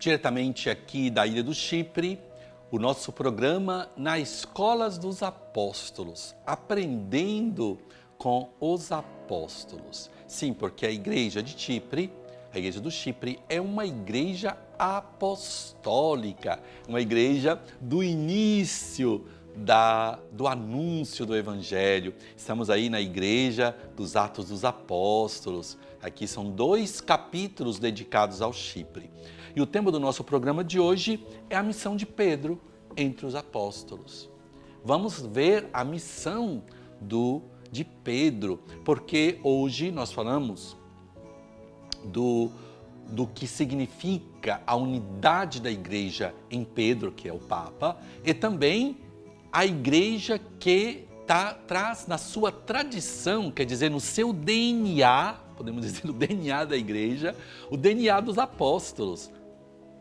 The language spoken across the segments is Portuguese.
diretamente aqui da Ilha do Chipre, o nosso programa Na Escolas dos Apóstolos, aprendendo com os apóstolos. Sim, porque a Igreja de Chipre, a Igreja do Chipre, é uma igreja apostólica, uma igreja do início do anúncio do Evangelho. Estamos aí na Igreja dos Atos dos Apóstolos. Aqui são 2 capítulos dedicados ao Chipre. E o tema do nosso programa de hoje é a missão de Pedro entre os apóstolos. Vamos ver a missão de Pedro, porque hoje nós falamos do que significa a unidade da igreja em Pedro, que é o Papa, e também a igreja que traz na sua tradição, quer dizer, no seu DNA, podemos dizer, no DNA da igreja, o DNA dos apóstolos,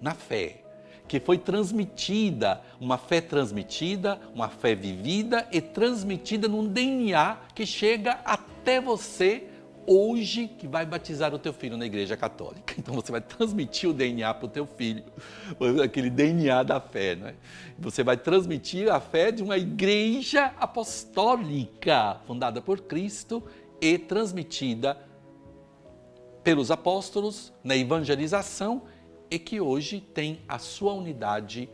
na fé, que foi transmitida, uma fé vivida e transmitida num DNA que chega até você hoje, que vai batizar o teu filho na Igreja Católica. Então você vai transmitir o DNA para o teu filho, aquele DNA da fé, né? Você vai transmitir a fé de uma igreja apostólica, fundada por Cristo e transmitida pelos apóstolos na evangelização e que hoje tem a sua unidade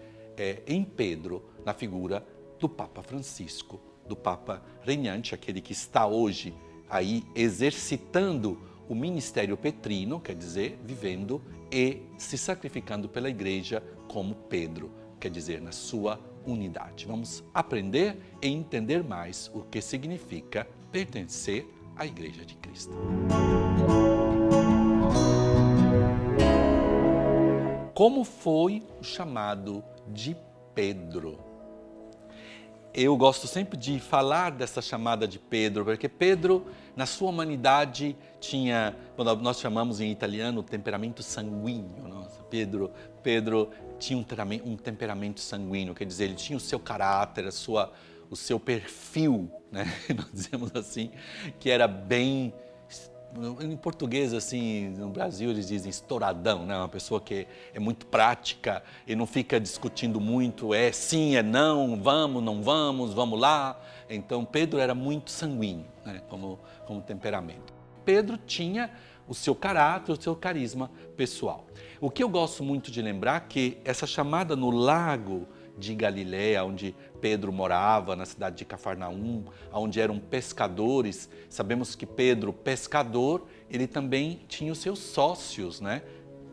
em Pedro, na figura do Papa Francisco, do Papa reinante, aquele que está hoje aí exercitando o ministério petrino, quer dizer, vivendo e se sacrificando pela igreja como Pedro, quer dizer, na sua unidade. Vamos aprender e entender mais o que significa pertencer à Igreja de Cristo. Como foi o chamado de Pedro? Eu gosto sempre de falar dessa chamada de Pedro, porque Pedro, na sua humanidade, tinha, nós chamamos em italiano, o temperamento sanguíneo. Nossa, Pedro tinha um temperamento sanguíneo, quer dizer, ele tinha o seu caráter, o seu perfil, né? Nós dizemos assim, que era bem... Em português, assim, no Brasil eles dizem estouradão, né? Uma pessoa que é muito prática e não fica discutindo muito, é sim, é não, vamos, não vamos, vamos lá. Então Pedro era muito sanguíneo, né? como temperamento. Pedro tinha o seu caráter, o seu carisma pessoal. O que eu gosto muito de lembrar é que essa chamada no lago de Galileia, onde Pedro morava, na cidade de Cafarnaum, onde eram pescadores. Sabemos que Pedro, pescador, ele também tinha os seus sócios, né?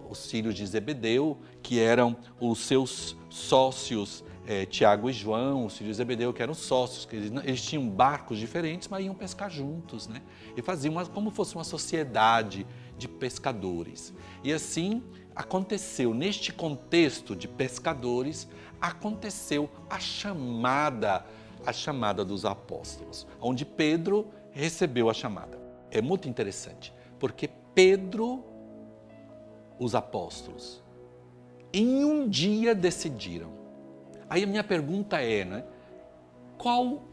Os filhos de Zebedeu, que eram os seus sócios, Tiago e João, os filhos de Zebedeu, que eram sócios, que eles tinham barcos diferentes, mas iam pescar juntos, né? E faziam como fosse uma sociedade de pescadores. E assim aconteceu, neste contexto de pescadores, aconteceu a chamada dos apóstolos, onde Pedro recebeu a chamada. É muito interessante, porque Pedro, os apóstolos, em um dia decidiram. Aí a minha pergunta é, né?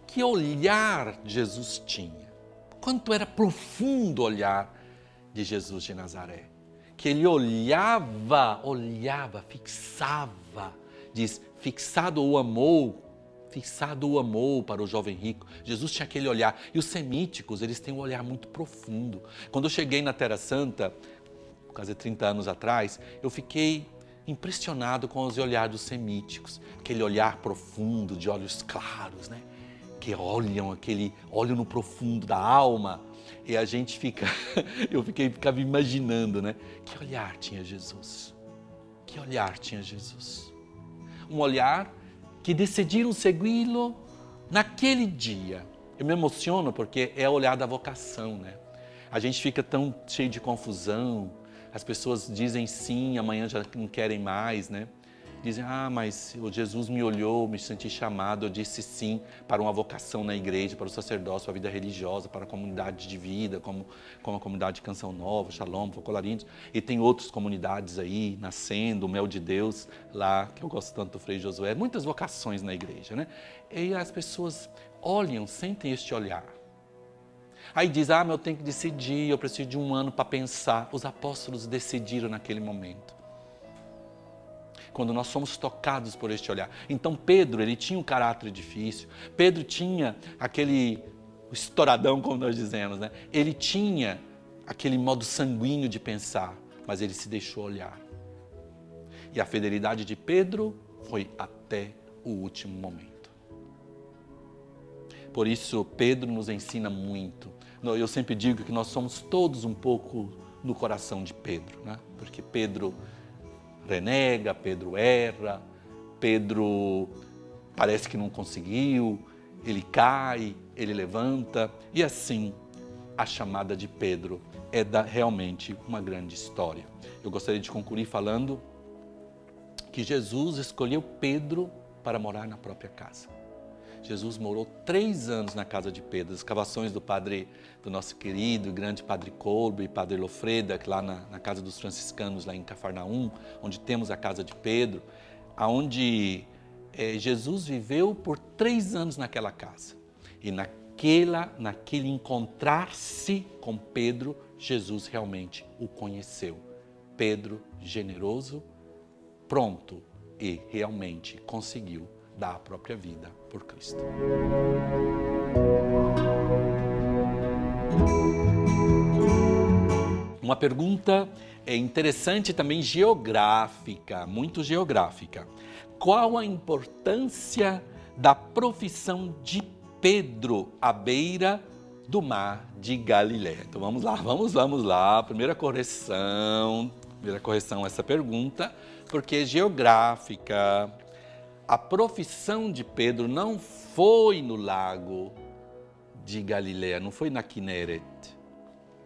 Que olhar Jesus tinha? Quanto era profundo o olhar de Jesus de Nazaré? Que ele olhava, fixava, diz, fixado o amou para o jovem rico. Jesus tinha aquele olhar. E os semíticos, eles têm um olhar muito profundo. Quando eu cheguei na Terra Santa, quase 30 anos atrás, eu fiquei impressionado com os olhares dos semíticos. Aquele olhar profundo, de olhos claros, né? Que olham no profundo da alma. E a gente ficava imaginando, né? Que olhar tinha Jesus? Que olhar tinha Jesus? Um olhar que decidiram segui-lo naquele dia. Eu me emociono porque é o olhar da vocação, né? A gente fica tão cheio de confusão, as pessoas dizem sim, amanhã já não querem mais, né? Dizem, mas o Jesus me olhou, me senti chamado, eu disse sim para uma vocação na igreja, para o sacerdócio, para a vida religiosa, para a comunidade de vida, como a comunidade de Canção Nova, Shalom, Focolarinhos, e tem outras comunidades aí, nascendo, o Mel de Deus, lá, que eu gosto tanto do Frei Josué, muitas vocações na igreja, né? E as pessoas olham, sentem este olhar. Aí diz, mas eu tenho que decidir, eu preciso de um ano para pensar. Os apóstolos decidiram naquele momento. quando nós somos tocados por este olhar. Então Pedro, ele tinha um caráter difícil, Pedro tinha aquele estouradão, como nós dizemos, né? Ele tinha aquele modo sanguíneo de pensar, mas ele se deixou olhar. E a fidelidade de Pedro foi até o último momento. Por isso, Pedro nos ensina muito. Eu sempre digo que nós somos todos um pouco no coração de Pedro, né? Porque Pedro renega, Pedro erra, Pedro parece que não conseguiu, ele cai, ele levanta, e assim a chamada de Pedro é realmente uma grande história. Eu gostaria de concluir falando que Jesus escolheu Pedro para morar na própria casa. Jesus morou 3 anos na casa de Pedro. As escavações do nosso querido e grande Padre Kolbe e Padre Lofreda, lá na casa dos franciscanos, lá em Cafarnaum, onde temos a casa de Pedro, onde Jesus viveu por 3 anos naquela casa. E naquele encontrar-se com Pedro, Jesus realmente o conheceu. Pedro, generoso, pronto e realmente conseguiu dar a própria vida por Cristo. Uma pergunta interessante também geográfica, muito geográfica. Qual a importância da profissão de Pedro à beira do mar de Galileia? Então vamos lá. Primeira correção a essa pergunta, porque é geográfica. A profissão de Pedro não foi no lago de Galileia, não foi na Kineret,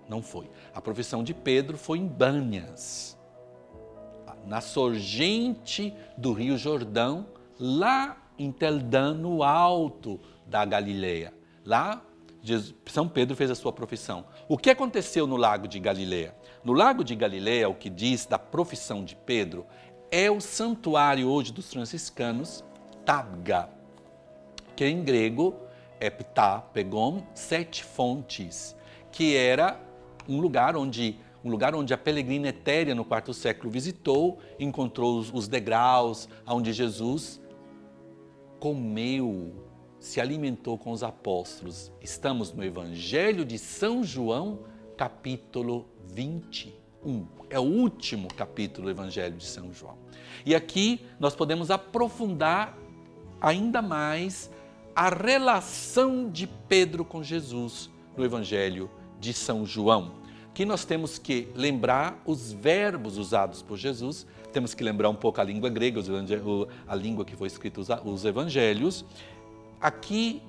não foi. A profissão de Pedro foi em Bânias, na sorgente do Rio Jordão, lá em Teldã, no alto da Galileia. Lá, São Pedro fez a sua profissão. O que aconteceu no lago de Galileia? No lago de Galileia, o que diz da profissão de Pedro é o santuário hoje dos franciscanos, Tabga, que em grego é ptá, pegon, 7 fontes, que era um lugar onde a peregrina Etéria, no 4º século, visitou, encontrou os degraus, onde Jesus comeu, se alimentou com os apóstolos. Estamos no Evangelho de São João, capítulo 21. É o último capítulo do Evangelho de São João. E aqui nós podemos aprofundar ainda mais a relação de Pedro com Jesus no Evangelho de São João. Aqui nós temos que lembrar os verbos usados por Jesus, temos que lembrar um pouco a língua grega, a língua que foi escrita os Evangelhos. Aqui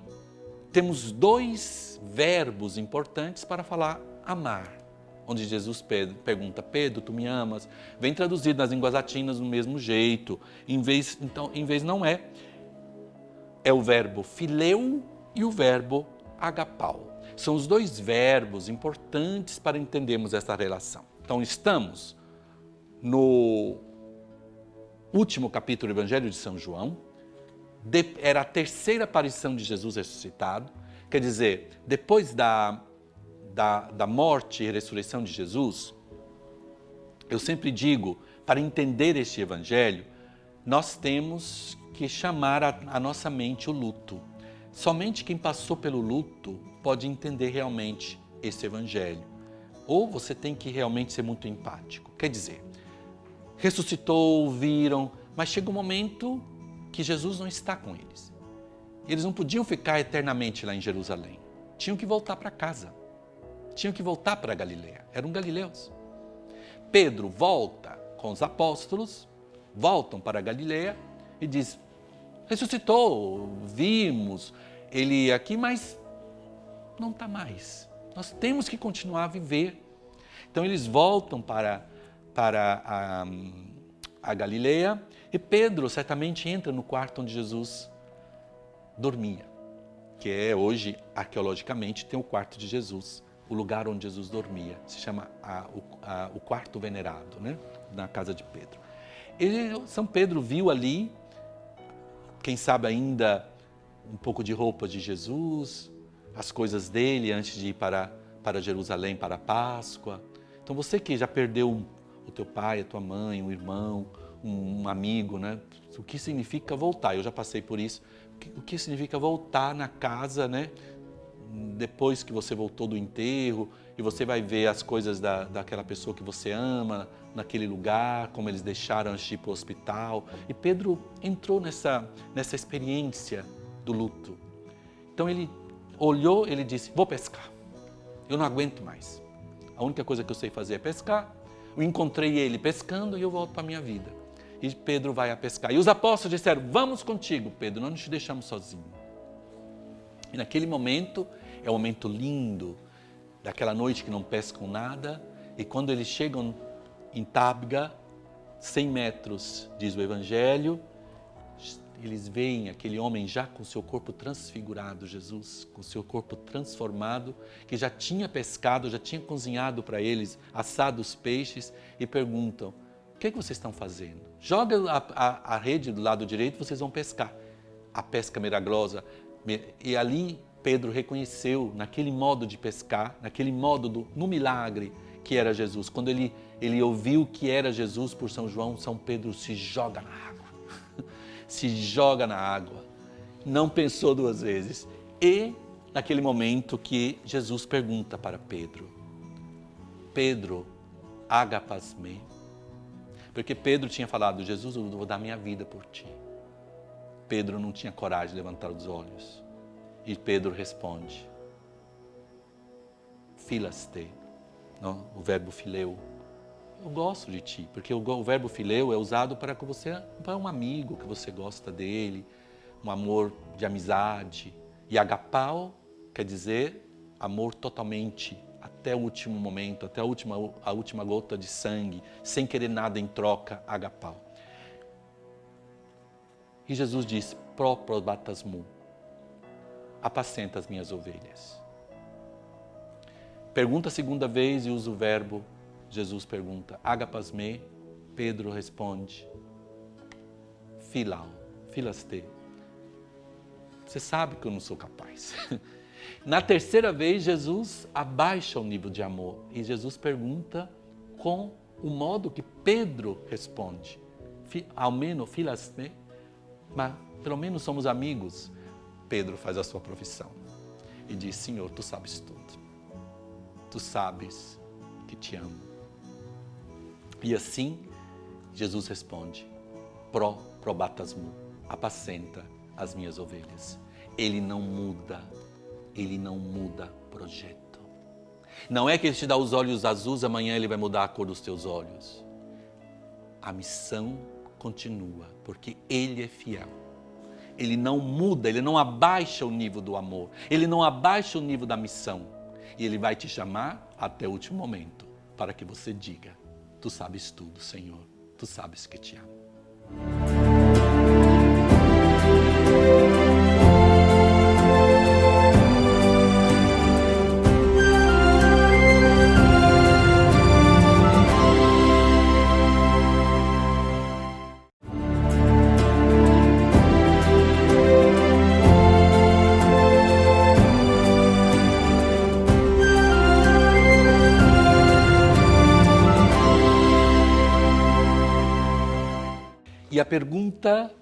temos 2 verbos importantes para falar amar, onde Jesus pergunta, Pedro, tu me amas? Vem traduzido nas línguas latinas do mesmo jeito. Em vez não é o verbo phileu e o verbo agapau. São os 2 verbos importantes para entendermos essa relação. Então, estamos no último capítulo do Evangelho de São João. Era a 3ª aparição de Jesus ressuscitado. Quer dizer, depois da morte e ressurreição de Jesus, eu sempre digo, para entender este Evangelho, nós temos que chamar a nossa mente o luto. Somente quem passou pelo luto pode entender realmente esse Evangelho. Ou você tem que realmente ser muito empático. Quer dizer, ressuscitou, viram, mas chega um momento que Jesus não está com eles. Eles não podiam ficar eternamente lá em Jerusalém. Tinham que voltar para casa. Tinham que voltar para a Galileia. Eram galileus. Pedro volta com os apóstolos, voltam para a Galileia e diz, ressuscitou, vimos ele aqui, mas não está mais. Nós temos que continuar a viver. Então eles voltam para a Galileia e Pedro certamente entra no quarto onde Jesus dormia, que é hoje, arqueologicamente, tem o quarto de Jesus, o lugar onde Jesus dormia. Se chama o quarto venerado, né? Na casa de Pedro. São Pedro viu ali, quem sabe ainda, um pouco de roupa de Jesus, as coisas dele antes de ir para Jerusalém para a Páscoa. Então você que já perdeu o teu pai, a tua mãe, um irmão, um amigo, né? O que significa voltar? Eu já passei por isso. O que significa voltar na casa, né? Depois que você voltou do enterro e você vai ver as coisas daquela pessoa que você ama naquele lugar, como eles deixaram antes de ir para o hospital. E Pedro entrou nessa experiência do luto. Então ele olhou, ele disse, vou pescar, eu não aguento mais. A única coisa que eu sei fazer é pescar. Eu encontrei ele pescando e eu volto para a minha vida. E Pedro vai a pescar. E os apóstolos disseram, vamos contigo, Pedro, não te deixamos sozinho. E naquele momento, é um momento lindo, daquela noite que não pescam nada, e quando eles chegam em Tabga, 100 metros, diz o Evangelho, eles veem aquele homem já com seu corpo transfigurado, Jesus, com seu corpo transformado, que já tinha pescado, já tinha cozinhado para eles, assado os peixes, e perguntam, o que é que vocês estão fazendo? Joga a rede do lado direito, vocês vão pescar. A pesca milagrosa. E ali Pedro reconheceu, naquele modo de pescar, naquele modo no milagre que era Jesus. Quando ele ouviu que era Jesus por São João, São Pedro se joga na água. Se joga na água. Não pensou duas vezes. E naquele momento que Jesus pergunta para Pedro, Pedro, agapas me? Porque Pedro tinha falado, Jesus, eu vou dar minha vida por ti. Pedro não tinha coragem de levantar os olhos. E Pedro responde, filaste, não? O verbo fileu. Eu gosto de ti, porque o verbo fileu é usado para que você é um amigo, que você gosta dele, um amor de amizade. E agapau quer dizer amor totalmente, até o último momento, até a última gota de sangue, sem querer nada em troca, agapau. E Jesus disse, probatasmu, apacenta as minhas ovelhas. Pergunta a segunda vez e usa o verbo, Jesus pergunta, agapas me? Pedro responde, filau, filaste. Você sabe que eu não sou capaz. Na terceira vez, Jesus abaixa o nível de amor e Jesus pergunta com o modo que Pedro responde. Ao menos, filaste, mas pelo menos somos amigos. Pedro faz a sua profissão e diz, Senhor, tu sabes tudo. Tu sabes que te amo. E assim, Jesus responde, probatasmu, apacenta as minhas ovelhas. Ele não muda projeto. Não é que ele te dá os olhos azuis, amanhã ele vai mudar a cor dos teus olhos. A missão continua, porque ele é fiel. Ele não muda, ele não abaixa o nível do amor, ele não abaixa o nível da missão. E ele vai te chamar até o último momento, para que você diga, tu sabes tudo, Senhor, tu sabes que te amo. E a pergunta,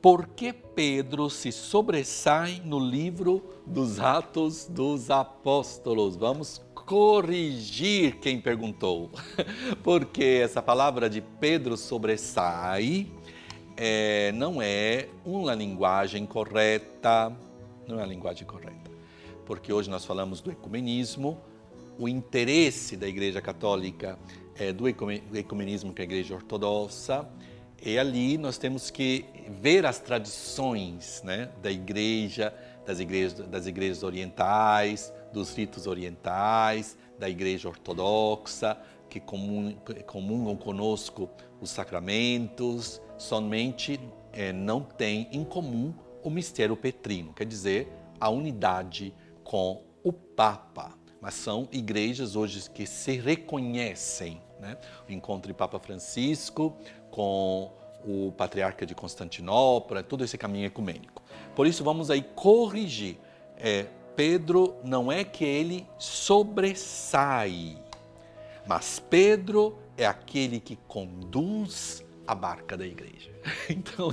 por que Pedro se sobressai no livro dos Atos dos Apóstolos? Vamos corrigir quem perguntou. Porque essa palavra de Pedro sobressai não é uma linguagem correta, não é a linguagem correta. Porque hoje nós falamos do ecumenismo, o interesse da Igreja Católica é do ecumenismo com a Igreja Ortodoxa. E ali nós temos que ver as tradições, né, das igrejas orientais, dos ritos orientais, da Igreja Ortodoxa, que comungam conosco os sacramentos, somente não tem em comum o mistério petrino, quer dizer, a unidade com o Papa. Mas são igrejas hoje que se reconhecem, né? O encontro de Papa Francisco com o Patriarca de Constantinopla, todo esse caminho ecumênico. Por isso vamos aí corrigir. Pedro não é que ele sobressai, mas Pedro é aquele que conduz a barca da igreja. Então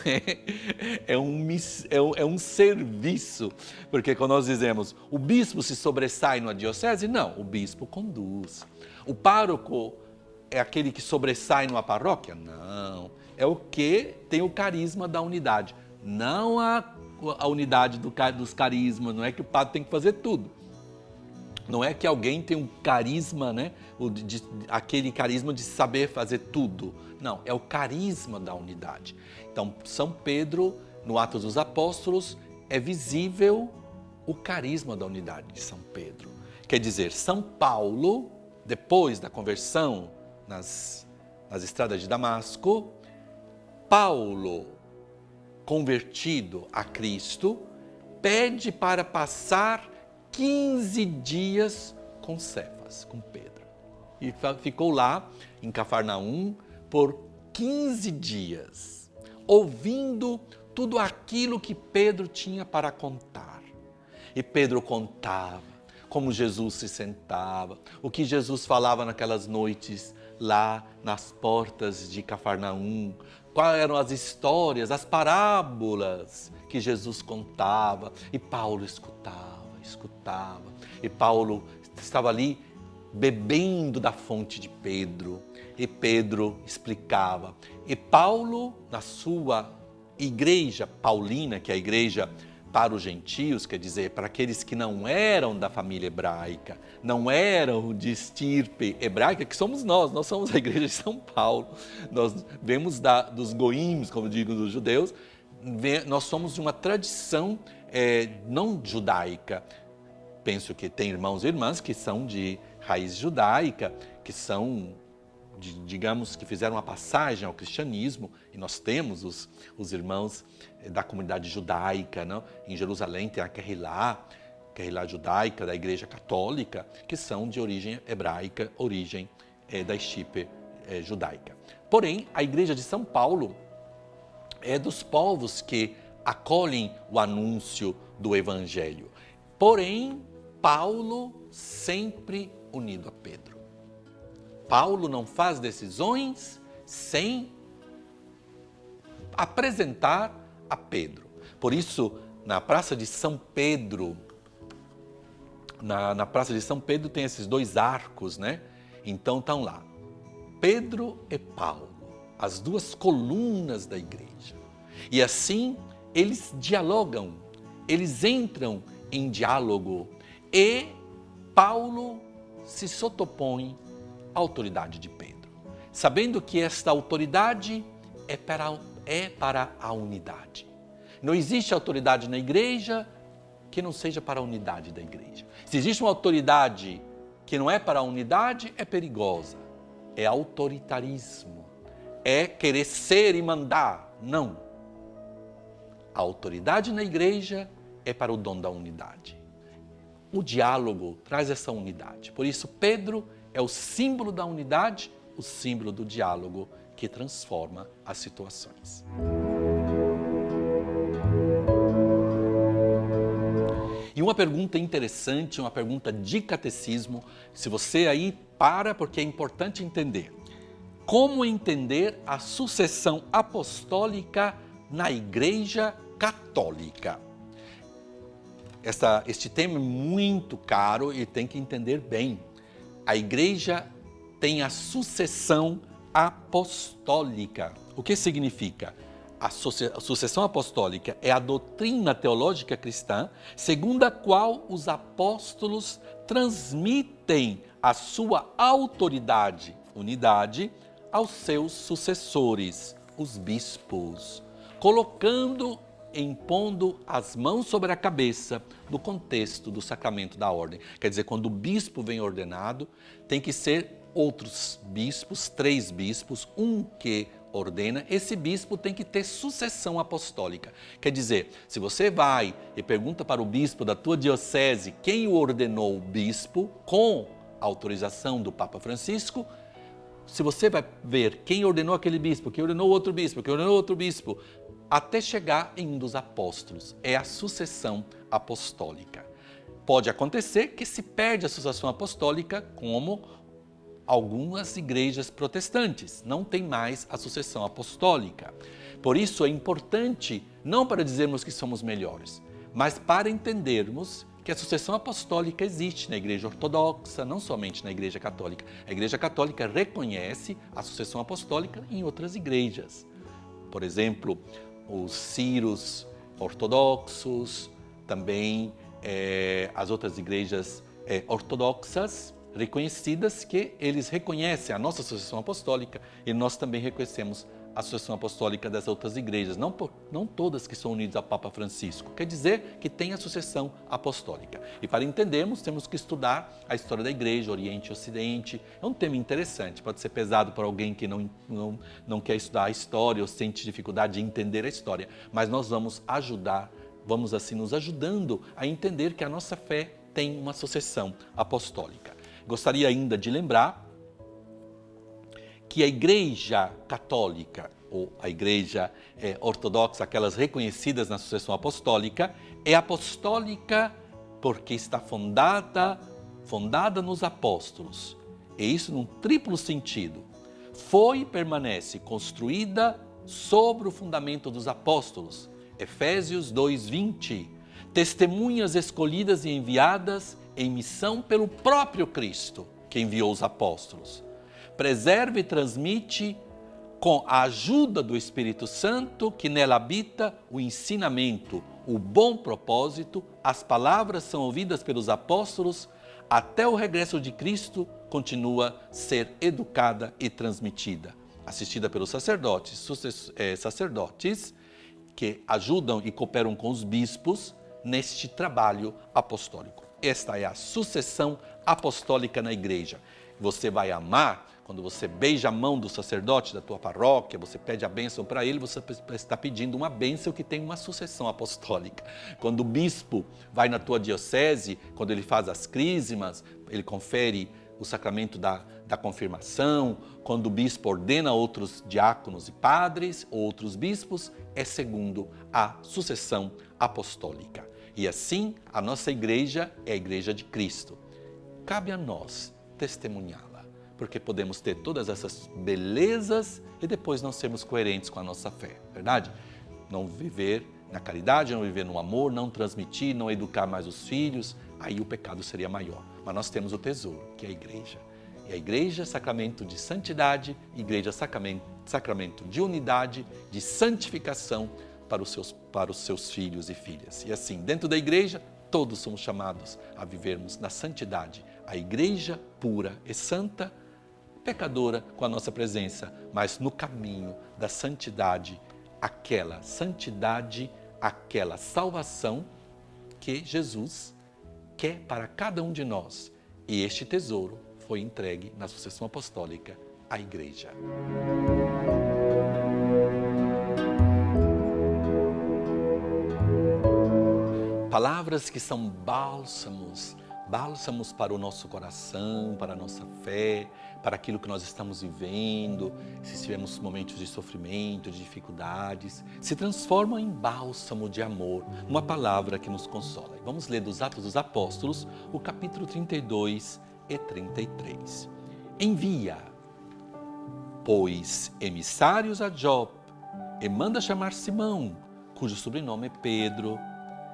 é um serviço, porque quando nós dizemos o bispo se sobressai numa diocese, não, o bispo conduz. O pároco é aquele que sobressai numa paróquia? Não, é o que tem o carisma da unidade. Não a unidade dos carismas, não é que o padre tem que fazer tudo. Não é que alguém tem um carisma, né? Aquele carisma de saber fazer tudo. Não, é o carisma da unidade. Então, São Pedro, no Atos dos Apóstolos, é visível o carisma da unidade de São Pedro. Quer dizer, São Paulo, depois da conversão nas estradas de Damasco, Paulo, convertido a Cristo, pede para passar 15 dias com Cefas, com Pedro. E ficou lá em Cafarnaum por 15 dias, ouvindo tudo aquilo que Pedro tinha para contar. E Pedro contava como Jesus se sentava, o que Jesus falava naquelas noites lá nas portas de Cafarnaum, quais eram as histórias, as parábolas que Jesus contava. E Paulo escutava. E Paulo estava ali bebendo da fonte de Pedro. E Pedro explicava. E Paulo, na sua igreja paulina, que é a igreja para os gentios, quer dizer, para aqueles que não eram da família hebraica, não eram de estirpe hebraica, que somos nós somos a igreja de São Paulo. Nós vemos dos goíms, como digo, dos judeus, nós somos de uma tradição não judaica. Penso que tem irmãos e irmãs que são de raiz judaica, que são, digamos, que fizeram uma passagem ao cristianismo, e nós temos os irmãos da comunidade judaica, não? Em Jerusalém tem a Kehilá judaica da Igreja Católica, que são de origem hebraica, origem da estirpe judaica. Porém, a Igreja de São Paulo é dos povos que acolhem o anúncio do Evangelho. Porém, Paulo sempre unido a Pedro. Paulo não faz decisões sem apresentar a Pedro. Por isso, na Praça de São Pedro, na Praça de São Pedro tem esses dois arcos, né? Então estão lá, Pedro e Paulo, as duas colunas da igreja. E assim, eles dialogam, eles entram em diálogo e Paulo se sotopõe à autoridade de Pedro, sabendo que esta autoridade é para a unidade. Não existe autoridade na igreja que não seja para a unidade da igreja. Se existe uma autoridade que não é para a unidade, é perigosa, é autoritarismo, é querer ser e mandar. Não. A autoridade na igreja é para o dom da unidade. O diálogo traz essa unidade. Por isso, Pedro é o símbolo da unidade, o símbolo do diálogo que transforma as situações. E uma pergunta interessante, uma pergunta de catecismo, se você aí para, porque é importante entender. Como entender a sucessão apostólica na Igreja Católica? Este tema é muito caro e tem que entender bem. A Igreja tem a sucessão apostólica. O que significa? A sucessão apostólica é a doutrina teológica cristã, segundo a qual os apóstolos transmitem a sua autoridade, unidade, aos seus sucessores, os bispos, impondo as mãos sobre a cabeça no contexto do sacramento da ordem. Quer dizer, quando o bispo vem ordenado, tem que ser outros bispos, 3 bispos, um que ordena, esse bispo tem que ter sucessão apostólica. Quer dizer, se você vai e pergunta para o bispo da tua diocese quem o ordenou bispo, com a autorização do Papa Francisco, se você vai ver quem ordenou aquele bispo, quem ordenou outro bispo, quem ordenou outro bispo, até chegar em um dos apóstolos. É a sucessão apostólica. Pode acontecer que se perde a sucessão apostólica, como algumas igrejas protestantes, não tem mais a sucessão apostólica. Por isso é importante, não para dizermos que somos melhores, mas para entendermos que a sucessão apostólica existe na Igreja Ortodoxa, não somente na Igreja Católica. A Igreja Católica reconhece a sucessão apostólica em outras igrejas. Por exemplo, os ciros ortodoxos, também as outras igrejas ortodoxas reconhecidas, que eles reconhecem a nossa sucessão apostólica e nós também reconhecemos a sucessão apostólica das outras igrejas, não todas que são unidas ao Papa Francisco. Quer dizer que tem a sucessão apostólica. E para entendermos, temos que estudar a história da igreja, Oriente e Ocidente. É um tema interessante, pode ser pesado para alguém que não quer estudar a história ou sente dificuldade de entender a história, mas nós vamos assim nos ajudando a entender que a nossa fé tem uma sucessão apostólica. Gostaria ainda de lembrar que a Igreja Católica ou a Igreja Ortodoxa, aquelas reconhecidas na sucessão apostólica, é apostólica porque está fundada nos apóstolos. E isso num triplo sentido. Foi e permanece construída sobre o fundamento dos apóstolos. Efésios 2:20. Testemunhas escolhidas e enviadas em missão pelo próprio Cristo, que enviou os apóstolos. Preserva e transmite, com a ajuda do Espírito Santo, que nela habita, o ensinamento, o bom propósito, as palavras são ouvidas pelos apóstolos, até o regresso de Cristo continua a ser educada e transmitida, assistida pelos sacerdotes que ajudam e cooperam com os bispos neste trabalho apostólico. Esta é a sucessão apostólica na igreja. Você vai amar. Quando você beija a mão do sacerdote da tua paróquia, você pede a bênção para ele, você está pedindo uma bênção que tem uma sucessão apostólica. Quando o bispo vai na tua diocese, quando ele faz as crismas, ele confere o sacramento da confirmação, quando o bispo ordena outros diáconos e padres, ou outros bispos, é segundo a sucessão apostólica. E assim, a nossa igreja é a igreja de Cristo. Cabe a nós testemunhá-la, porque podemos ter todas essas belezas e depois não sermos coerentes com a nossa fé, verdade? Não viver na caridade, não viver no amor, não transmitir, não educar mais os filhos, aí o pecado seria maior. Mas nós temos o tesouro, que é a igreja. E a igreja é sacramento de santidade, igreja sacramento de unidade, de santificação para os seus filhos e filhas. E assim, dentro da igreja, todos somos chamados a vivermos na santidade. A igreja pura e santa, pecadora com a nossa presença, mas no caminho da santidade, aquela salvação que Jesus quer para cada um de nós. E este tesouro foi entregue na sucessão apostólica à igreja. Palavras que são bálsamos para o nosso coração, para a nossa fé, para aquilo que nós estamos vivendo, se tivermos momentos de sofrimento, de dificuldades, se transformam em bálsamo de amor, uma palavra que nos consola. Vamos ler dos Atos dos Apóstolos, o capítulo 32 e 33. Envia, pois, emissários a Jope e manda chamar Simão, cujo sobrenome é Pedro.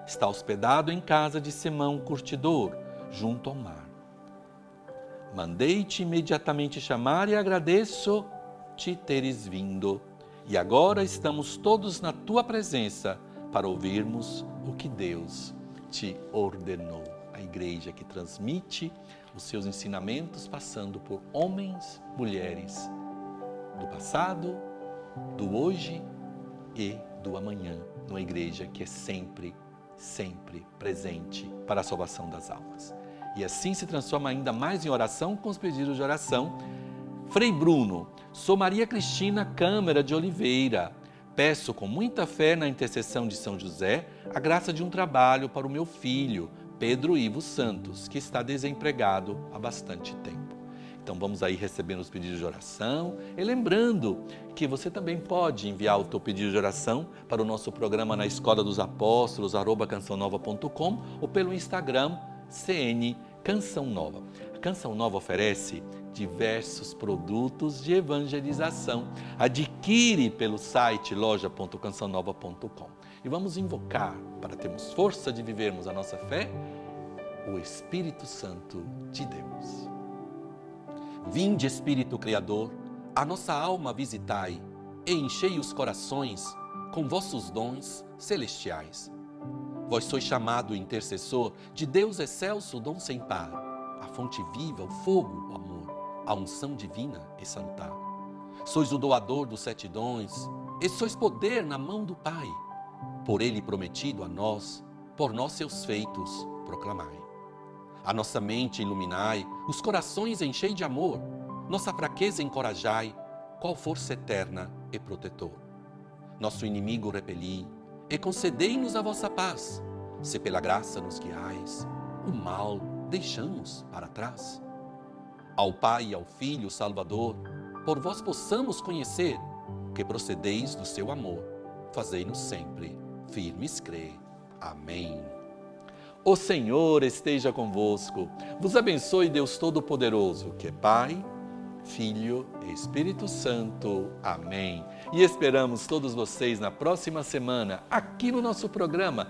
Está hospedado em casa de Simão Curtidor, junto ao mar. Mandei-te imediatamente chamar e agradeço-te teres vindo. E agora estamos todos na tua presença para ouvirmos o que Deus te ordenou. A igreja que transmite os seus ensinamentos passando por homens, mulheres do passado, do hoje e do amanhã. Uma igreja que é sempre presente para a salvação das almas. E assim se transforma ainda mais em oração com os pedidos de oração. Frei Bruno, sou Maria Cristina Câmara de Oliveira. Peço com muita fé na intercessão de São José a graça de um trabalho para o meu filho, Pedro Ivo Santos, que está desempregado há bastante tempo. Então vamos aí recebendo os pedidos de oração e lembrando que você também pode enviar o teu pedido de oração para o nosso programa na Escola dos Apóstolos, @cançãonova.com ou pelo Instagram CN Canção Nova. Canção Nova oferece diversos produtos de evangelização. Adquire pelo site loja.cançãonova.com. E vamos invocar, para termos força de vivermos a nossa fé, o Espírito Santo de Deus. Vinde, Espírito Criador, a nossa alma visitai e enchei os corações com vossos dons celestiais. Vós sois chamado intercessor de Deus excelso, dom sem par, a fonte viva, o fogo, o amor, a unção divina e salutar. Sois o doador dos 7 dons e sois poder na mão do Pai. Por ele prometido a nós, por nós seus feitos proclamai. A nossa mente iluminai, os corações enchei de amor, nossa fraqueza encorajai, qual força eterna e protetor. Nosso inimigo repeli, e concedei-nos a vossa paz, se pela graça nos guiais, o mal deixamos para trás. Ao Pai e ao Filho Salvador, por vós possamos conhecer, que procedeis do seu amor, fazei-nos sempre firmes crer. Amém. O Senhor esteja convosco, vos abençoe Deus Todo-Poderoso, que é Pai, Filho e Espírito Santo. Amém. E esperamos todos vocês na próxima semana, aqui no nosso programa,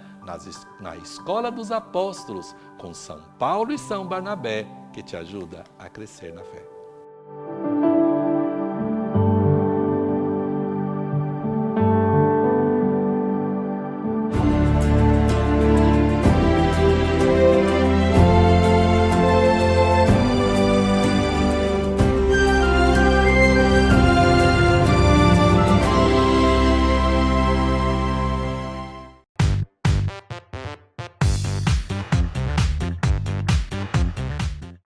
na Escola dos Apóstolos, com São Paulo e São Barnabé, que te ajuda a crescer na fé.